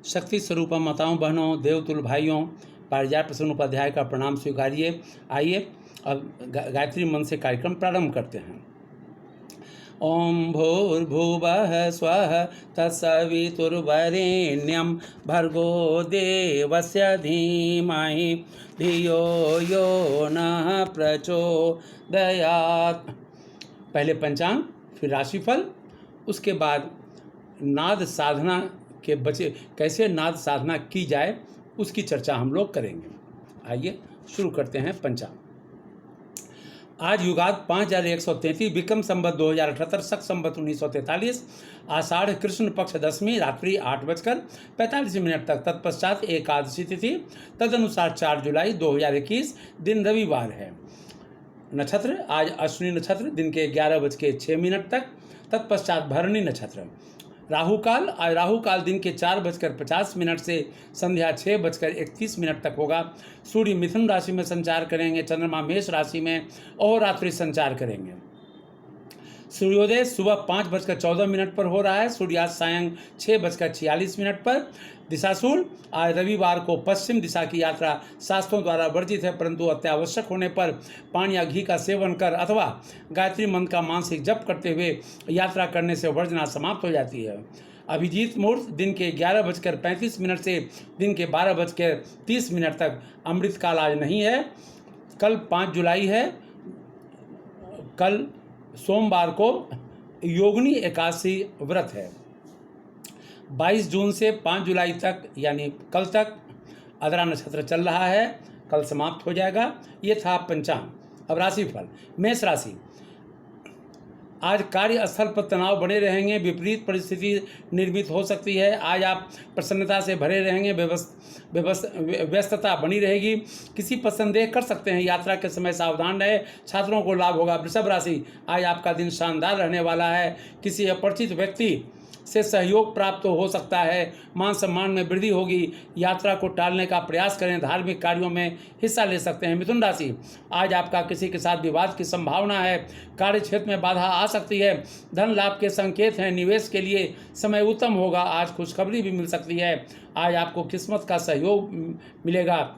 शक्ति स्वरूप माताओं बहनों देवतुल भाइयों पारिजात प्रसन्न उपाध्याय का प्रणाम स्वीकारिए। आइए अब गायत्री मंत्र से कार्यक्रम प्रारंभ करते हैं। ओम भूर्भुवः स्वः तत्सवितुर्वरेण्यं भर्गो देवस्य धीमहि धियो यो नः प्रचोदयात्। पहले पंचांग, फिर राशिफल, उसके बाद नाद साधना के बचे कैसे नाद साधना की जाए उसकी चर्चा हम लोग करेंगे। आइए शुरू करते हैं पंचांग। आज युगाद 5133 विक्रम संवत 2078 शक संवत 1943 आषाढ़ कृष्ण पक्ष दशमी रात्रि 8:45 तक। तत्पश्चात एकादशी तिथि तदनुसार 4 जुलाई 2021 दिन रविवार है। नक्षत्र आज अश्विनी नक्षत्र दिन के 11:06 तक। तत्पश्चात भरणी नक्षत्र। राहु काल दिन के 4:50 से संध्या 6:31 तक होगा। सूर्य मिथुन राशि में संचार करेंगे, चंद्रमा मेष राशि में और रात्रि संचार करेंगे। सूर्योदय सुबह 5:14 पर हो रहा है, सूर्यास्त सायं 6:46 पर। दिशाशूल आज रविवार को पश्चिम दिशा की यात्रा शास्त्रों द्वारा वर्जित है, परंतु अत्यावश्यक होने पर पान या घी का सेवन कर अथवा गायत्री मंत्र का मानसिक जप करते हुए यात्रा करने से वर्जना समाप्त हो जाती है। अभिजीत मुहूर्त दिन के 11:35 से दिन के 12:30 तक। अमृत काल आज नहीं है। कल 5 जुलाई है। कल सोमवार को योगिनी एकादशी व्रत है। 22 जून से 5 जुलाई तक यानी कल तक आद्रा नक्षत्र चल रहा है, कल समाप्त हो जाएगा। ये था पंचांग। अब राशिफल। मेष राशि। आज कार्यस्थल पर तनाव बने रहेंगे, विपरीत परिस्थिति निर्मित हो सकती है। आज आप प्रसन्नता से भरे रहेंगे, व्यस्तता बनी रहेगी। किसी पर संदेह कर सकते हैं। यात्रा के समय सावधान रहे, छात्रों को लाभ होगा। वृषभ राशि। आज आपका दिन शानदार रहने वाला है। किसी अपरिचित व्यक्ति से सहयोग प्राप्त हो सकता है। मान सम्मान में वृद्धि होगी। यात्रा को टालने का प्रयास करें। धार्मिक कार्यों में हिस्सा ले सकते हैं। मिथुन राशि। आज आपका किसी के साथ विवाद की संभावना है। कार्य क्षेत्र में बाधा आ सकती है। धन लाभ के संकेत हैं। निवेश के लिए समय उत्तम होगा। आज खुशखबरी भी मिल सकती है। आज आपको किस्मत का सहयोग मिलेगा।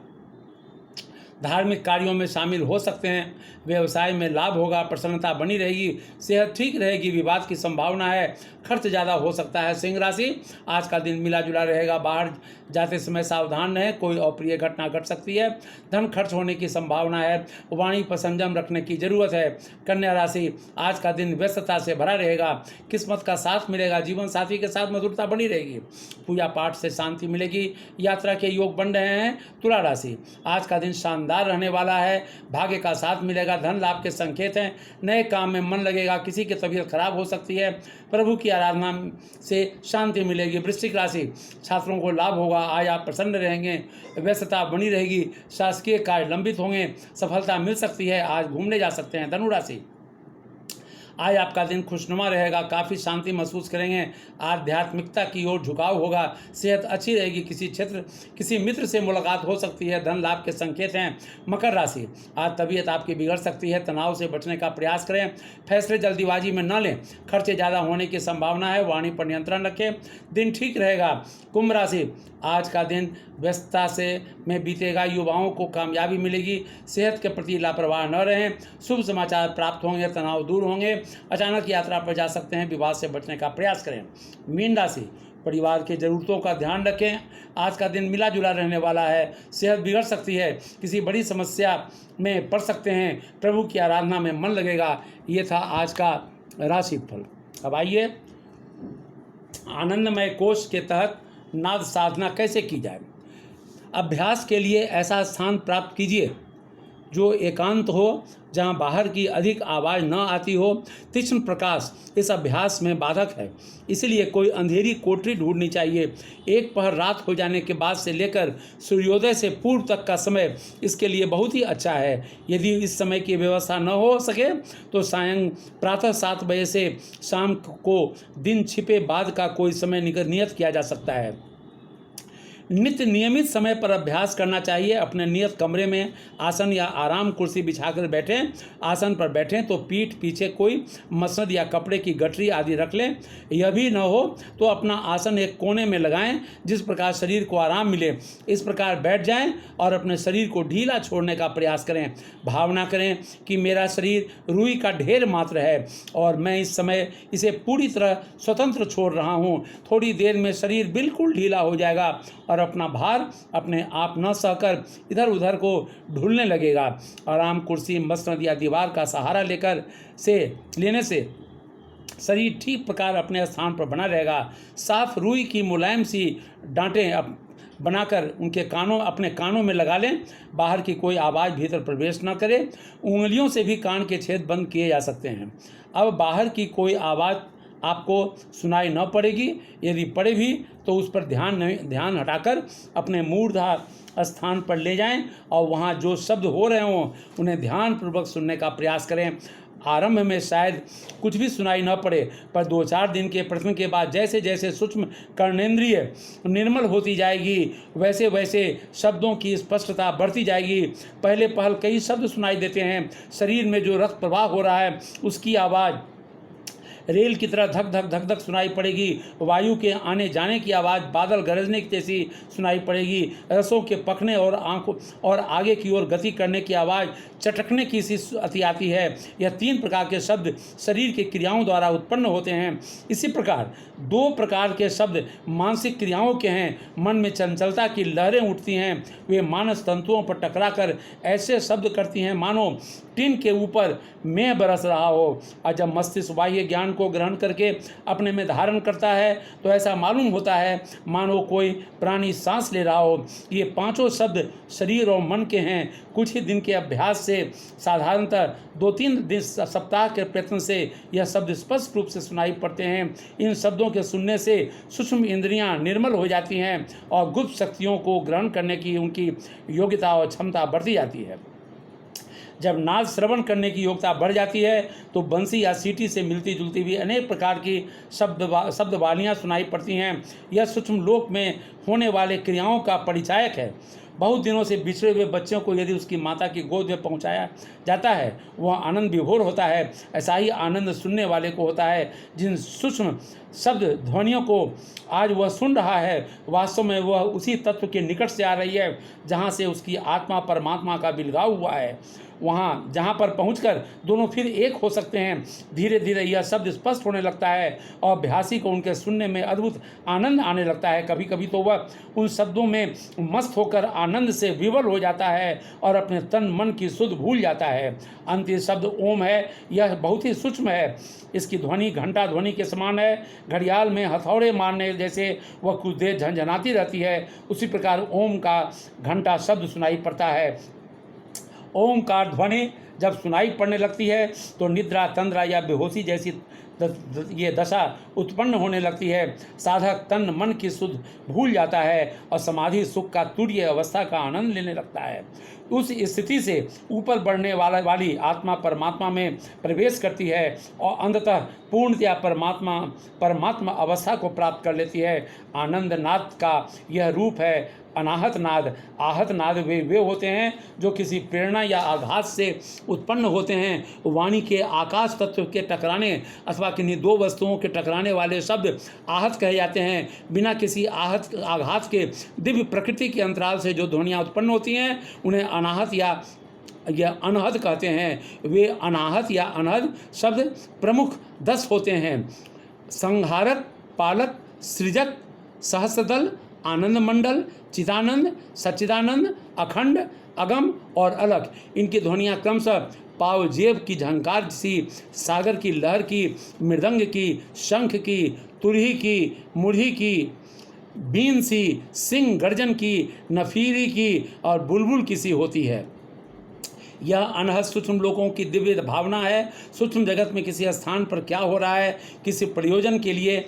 धार्मिक कार्यों में शामिल हो सकते हैं। व्यवसाय में लाभ होगा। प्रसन्नता बनी रहेगी। सेहत ठीक रहेगी। विवाद की संभावना है। खर्च ज़्यादा हो सकता है। सिंह राशि। आज का दिन मिला जुला रहेगा। बाहर जाते समय सावधान रहें, कोई अप्रिय घटना घट सकती है। धन खर्च होने की संभावना है। वाणी पर संयम रखने की जरूरत है। कन्या राशि। आज का दिन व्यस्तता से भरा रहेगा। किस्मत का साथ मिलेगा। जीवन साथी के साथ मधुरता बनी रहेगी। पूजा पाठ से शांति मिलेगी। यात्रा के योग बन रहे हैं। तुला राशि। आज का दिन शानदार रहने वाला है। भाग्य का साथ मिलेगा। धन लाभ के संकेत हैं। नए काम में मन लगेगा। किसी की तबीयत खराब हो सकती है। प्रभु की आराधना से शांति मिलेगी। वृश्चिक राशि। छात्रों को लाभ होगा। आज आप प्रसन्न रहेंगे। व्यस्तता बनी रहेगी। शासकीय कार्य लंबित होंगे। सफलता मिल सकती है। आज घूमने जा सकते हैं। धनु राशि। आज आपका दिन खुशनुमा रहेगा। काफ़ी शांति महसूस करेंगे। आध्यात्मिकता की ओर झुकाव होगा। सेहत अच्छी रहेगी। किसी मित्र से मुलाकात हो सकती है। धन लाभ के संकेत हैं। मकर राशि। आज तबीयत आपकी बिगड़ सकती है। तनाव से बचने का प्रयास करें। फैसले जल्दीबाजी में न लें। खर्चे ज़्यादा होने की संभावना है। वाणी पर नियंत्रण रखें। दिन ठीक रहेगा। कुंभ राशि। आज का दिन व्यस्तता में बीतेगा। युवाओं को कामयाबी मिलेगी। सेहत के प्रति लापरवाह न रहें। शुभ समाचार प्राप्त होंगे। तनाव दूर होंगे। अचानक यात्रा पर जा सकते हैं। विवाद से बचने का प्रयास करें। मीन राशि। परिवार की ज़रूरतों का ध्यान रखें। आज का दिन मिला जुला रहने वाला है। सेहत बिगड़ सकती है। किसी बड़ी समस्या में पड़ सकते हैं। प्रभु की आराधना में मन लगेगा। ये था आज का राशिफल। अब आइए आनंदमय कोश के तहत नाद साधना कैसे की जाए। अभ्यास के लिए ऐसा स्थान प्राप्त कीजिए जो एकांत हो, जहां बाहर की अधिक आवाज़ न आती हो। तीक्ष्ण प्रकाश इस अभ्यास में बाधक है, इसलिए कोई अंधेरी कोठरी ढूंढनी चाहिए। एक पहर रात हो जाने के बाद से लेकर सूर्योदय से पूर्व तक का समय इसके लिए बहुत ही अच्छा है। यदि इस समय की व्यवस्था न हो सके तो सायं प्रातः 7 बजे से शाम को दिन छिपे बाद का कोई समय नियत किया जा सकता है। नित्य नियमित समय पर अभ्यास करना चाहिए। अपने नियत कमरे में आसन या आराम कुर्सी बिछाकर बैठें। आसन पर बैठें तो पीठ पीछे कोई मसनद या कपड़े की गठरी आदि रख लें। यह भी न हो तो अपना आसन एक कोने में लगाएं, जिस प्रकार शरीर को आराम मिले। इस प्रकार बैठ जाएं और अपने शरीर को ढीला छोड़ने का प्रयास करें। भावना करें कि मेरा शरीर रुई का ढेर मात्र है और मैं इस समय इसे पूरी तरह स्वतंत्र छोड़ रहा हूँ। थोड़ी देर में शरीर बिल्कुल ढीला हो जाएगा और अपना भार अपने आप न सहकर इधर उधर को ढूलने लगेगा। आराम कुर्सी, मसनद या दीवार का सहारा लेने से शरीर ठीक प्रकार अपने स्थान पर बना रहेगा। साफ रुई की मुलायम सी डांटें बनाकर अपने कानों में लगा लें। बाहर की कोई आवाज़ भीतर प्रवेश न करे। उंगलियों से भी कान के छेद बंद किए जा सकते हैं। अब बाहर की कोई आवाज़ आपको सुनाई न पड़ेगी। यदि पड़े भी तो उस पर ध्यान हटाकर अपने मूर्धा स्थान पर ले जाएं और वहाँ जो शब्द हो रहे हों उन्हें ध्यानपूर्वक सुनने का प्रयास करें। आरंभ में शायद कुछ भी सुनाई न पड़े, पर 2-4 दिन के प्रयत्न के बाद जैसे जैसे सूक्ष्म कर्णेंद्रिय निर्मल होती जाएगी, वैसे वैसे शब्दों की स्पष्टता बढ़ती जाएगी। पहले कई शब्द सुनाई देते हैं। शरीर में जो रक्त प्रवाह हो रहा है उसकी आवाज़ रेल की तरह धक धक धक धक सुनाई पड़ेगी। वायु के आने जाने की आवाज़ बादल गरजने जैसी सुनाई पड़ेगी। रसों के पकने और आंखों और आगे की ओर गति करने की आवाज़ चटकने की सी आती है। यह 3 प्रकार के शब्द शरीर की क्रियाओं द्वारा उत्पन्न होते हैं। इसी प्रकार 2 प्रकार के शब्द मानसिक क्रियाओं के हैं। मन में चंचलता की लहरें उठती हैं। वे मानस तंतुओं पर टकराकर ऐसे शब्द करती हैं मानो टिन के ऊपर मेह बरस रहा हो। और जब मस्तिष्क बाह्य ज्ञान को ग्रहण करके अपने में धारण करता है तो ऐसा मालूम होता है मानो कोई प्राणी सांस ले रहा हो। ये 5 शब्द शरीर और मन के हैं। कुछ ही दिन के अभ्यास से, साधारणतः 2-3 सप्ताह के प्रयत्न से यह शब्द स्पष्ट रूप से सुनाई पड़ते हैं। इन शब्दों के सुनने से सूक्ष्म इंद्रियां निर्मल हो जाती हैं और गुप्त शक्तियों को ग्रहण करने की उनकी योग्यता और क्षमता बढ़ती जाती है। जब नाद श्रवण करने की योग्यता बढ़ जाती है तो बंसी या सीटी से मिलती जुलती भी अनेक प्रकार की शब्दवालियाँ सुनाई पड़ती हैं। यह सूक्ष्म लोक में होने वाले क्रियाओं का परिचायक है। बहुत दिनों से बिछड़े हुए बच्चों को यदि उसकी माता की गोद में पहुंचाया जाता है वह आनंद विभोर होता है। ऐसा ही आनंद सुनने वाले को होता है। जिन सूक्ष्म शब्द ध्वनियों को आज वह सुन रहा है वास्तव में वह उसी तत्व के निकट से आ रही है जहाँ से उसकी आत्मा परमात्मा का बिलगाव हुआ है। वहाँ जहाँ पर पहुंचकर दोनों फिर एक हो सकते हैं। धीरे धीरे यह शब्द स्पष्ट होने लगता है और अभ्यासी को उनके सुनने में अद्भुत आनंद आने लगता है। कभी कभी तो वह उन शब्दों में मस्त होकर आनंद से विवल हो जाता है और अपने तन मन की सुध भूल जाता है। अंतिम शब्द ओम है। यह बहुत ही सूक्ष्म है। इसकी ध्वनि घंटा ध्वनि के समान है। घड़ियाल में हथौड़े मारने जैसे वह कुछ देर झंझनाती रहती है, उसी प्रकार ओम का घंटा शब्द सुनाई पड़ता है। ओमकार ध्वनि जब सुनाई पड़ने लगती है तो निद्रा, तंद्रा या बेहोशी जैसी ये दशा उत्पन्न होने लगती है। साधक तन मन की सुध भूल जाता है और समाधि सुख का तुरीय अवस्था का आनंद लेने लगता है। उस स्थिति से ऊपर बढ़ने वाली आत्मा परमात्मा में प्रवेश करती है और अंततः पूर्णतया परमात्मा अवस्था को प्राप्त कर लेती है। आनंद नाद का यह रूप है। अनाहत नाद, आहत नाद वे होते हैं जो किसी प्रेरणा या आघात से उत्पन्न होते हैं। वाणी के आकाश तत्व के टकराने अथवा किन्हीं 2 वस्तुओं के टकराने वाले शब्द आहत कहे जाते हैं। बिना किसी आघात के दिव्य प्रकृति के अंतराल से जो ध्वनियाँ उत्पन्न होती हैं उन्हें अनाहत या अनहद कहते हैं। वे अनाहत या अनहद शब्द प्रमुख 10 होते हैं। संहारक, पालक, सृजक, सहस्रदल, आनंद मंडल, चिदानंद, सच्चिदानंद, अखंड, अगम और अलग। इनकी ध्वनियाँ क्रमशः पावजेब की झंकार सी, सागर की लहर की, मृदंग की, शंख की, तुरही की, मुरही की, बीन सी, सिंह गर्जन की, नफीरी की और बुलबुल की सी होती है। यह अनहद सूक्ष्म लोगों की दिव्य भावना है। सूक्ष्म जगत में किसी स्थान पर क्या हो रहा है, किसी प्रयोजन के लिए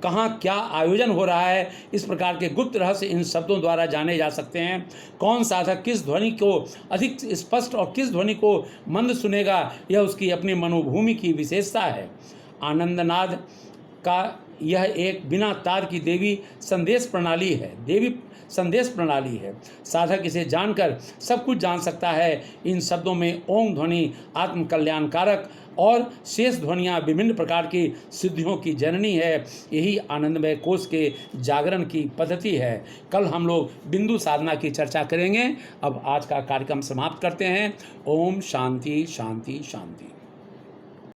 कहाँ क्या आयोजन हो रहा है, इस प्रकार के गुप्त रहस्य इन शब्दों द्वारा जाने जा सकते हैं। कौन साधक किस ध्वनि को अधिक स्पष्ट और किस ध्वनि को मंद सुनेगा, यह उसकी अपनी मनोभूमि की विशेषता है। आनंदनाद का यह एक बिना तार की देवी संदेश प्रणाली है। साधक इसे जानकर सब कुछ जान सकता है। इन शब्दों में ओम ध्वनि आत्म कल्याणकारक और शेष ध्वनियाँ विभिन्न प्रकार की सिद्धियों की जननी है। यही आनंदमय कोश के जागरण की पद्धति है। कल हम लोग बिंदु साधना की चर्चा करेंगे। अब आज का कार्यक्रम समाप्त करते हैं। ओम शांति शांति शांति।